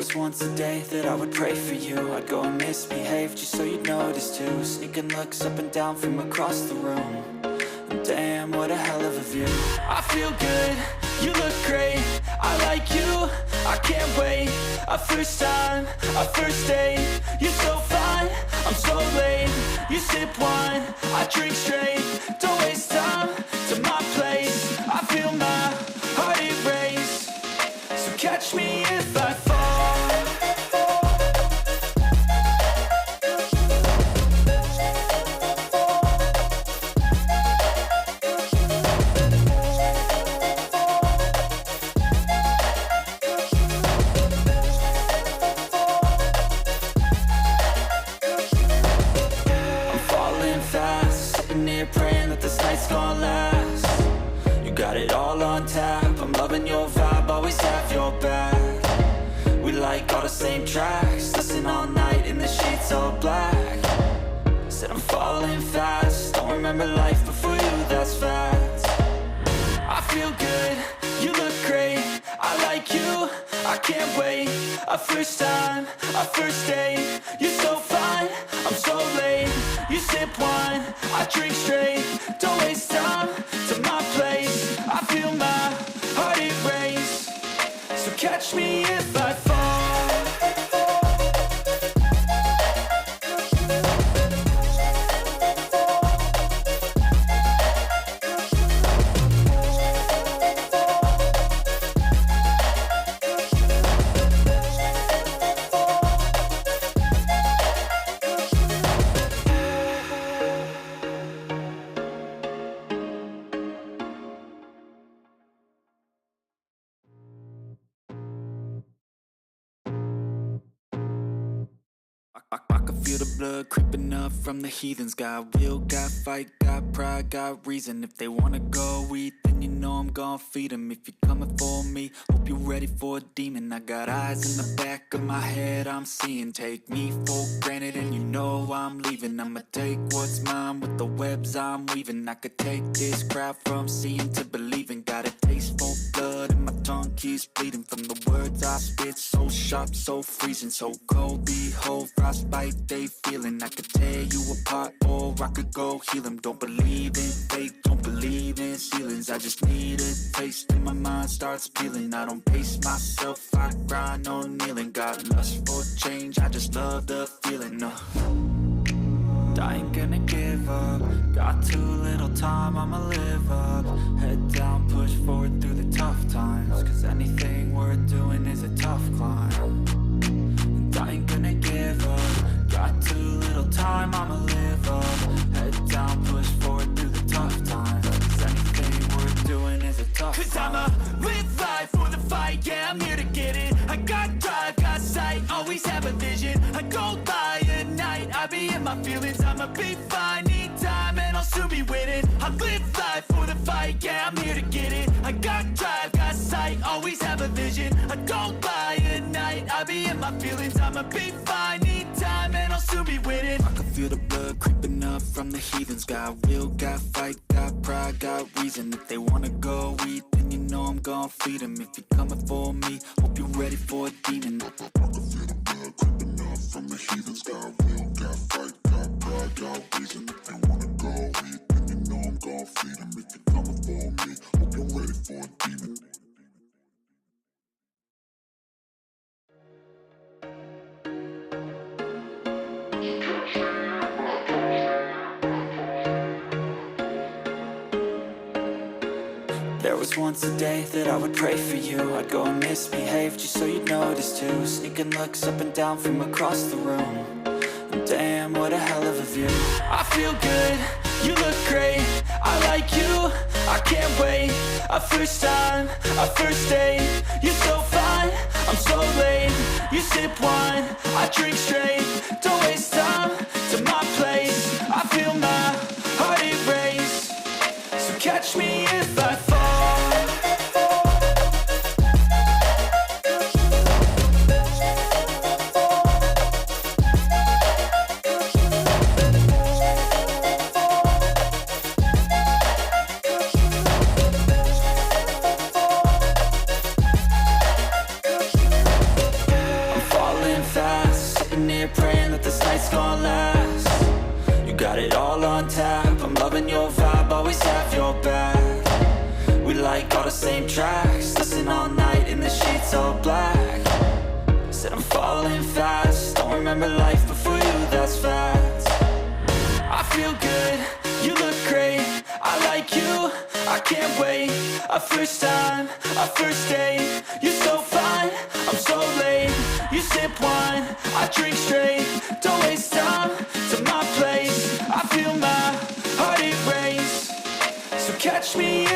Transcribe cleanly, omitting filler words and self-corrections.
was once a day that I would pray for you. I'd go and misbehave just so you'd notice too. Sneaking looks up and down from across the room. And damn, what a hell of a view. I feel good, you look great, I like you, I can't wait. A first time, a first date, you're so fine, I'm so late. You sip wine, I drink straight, don't waste time to my place. I feel my heart erase, so catch me if I fall. Praying that this night's gonna last. You got it all on tap, I'm loving your vibe, always have your back. We like all the same tracks, listen all night in the sheets all black. Said I'm falling fast, don't remember life before you, that's fact. I feel good, you look great, I like you, I can't wait. A first time, a first date, you're so fine, I'm so late. You sip wine, I drink straight, don't waste time to my place. I feel my heart erase, so catch me if I fall. I can feel the blood creeping up from the heathens. Got will, got fight, got pride, got reason. If they wanna go eat, then you know I'm gon' feed them. If you're coming for me, hope you're ready for a demon. I got eyes in the back of my head, I'm seeing. Take me for granted and you know I'm leaving. I'ma take what's mine with the webs I'm weaving. I could take this crowd from seeing to believing. Got a taste for blood and my tongue keeps bleeding from the words I spit. So sharp, so freezing, so cold. Behold, frostbite they feeling. I could tear you apart or I could go heal them. Don't believe in fate, don't believe in ceilings. I just need a taste and my mind starts peeling. I don't pace myself, I grind on kneeling. Got lust for change, I just love the feeling. I ain't gonna give up. Got too little time, I'ma live up. Head down, push forward through the tough times. Cause anything worth doing is a tough climb. And I ain't gonna give up. Got too little time, I'ma live up. Head down, push forward through the tough times. Cause anything worth doing is a tough climb. Cause I'ma live life for the fight, yeah, I'm here to get it. I got drive, got sight, always have a vision. I go by at night, I be in my feelings. I'ma be fine, need time, and I'll soon be winning. I live life for the fight, yeah, I'm here to get it. I got drive, got sight, always have a vision. I go by at night, I be in my feelings. I'ma be fine, need time, and I'll soon be winning. I can feel the blood creeping up from the heathens. Got will, got fight, got pride, got reason. If they wanna go eat, then you know I'm gon' feed them. If you're coming for me, hope you're ready for a demon. I can feel the blood creeping up from the heathens. Got will, got fight, got pride, got reason. If they wanna go eat, then you know I'm gon' feed them. If you're coming for me, hope you're ready for a demon. There was once a day that I would pray for you. I'd go and misbehave just so you'd notice too. Sneaking looks up and down from across the room. And damn, what a hell of a view. I feel good, you look great, I like you, I can't wait. A first time, a first date, you're so fine, I'm so late. You sip wine, I drink straight, don't waste time to my place. I feel my heart erase, so catch me if I fall. got it all on tap. I'm loving your vibe, always have your back. We like all the same tracks, listen all night in the sheets all black. Said I'm falling fast, don't remember life before you, that's fact. I feel good, you look great, I like you, I can't wait. A first time, a first date, you're so fine, I'm so late. You sip wine, I drink straight, don't waste time to my place. I feel my heart erase, so catch me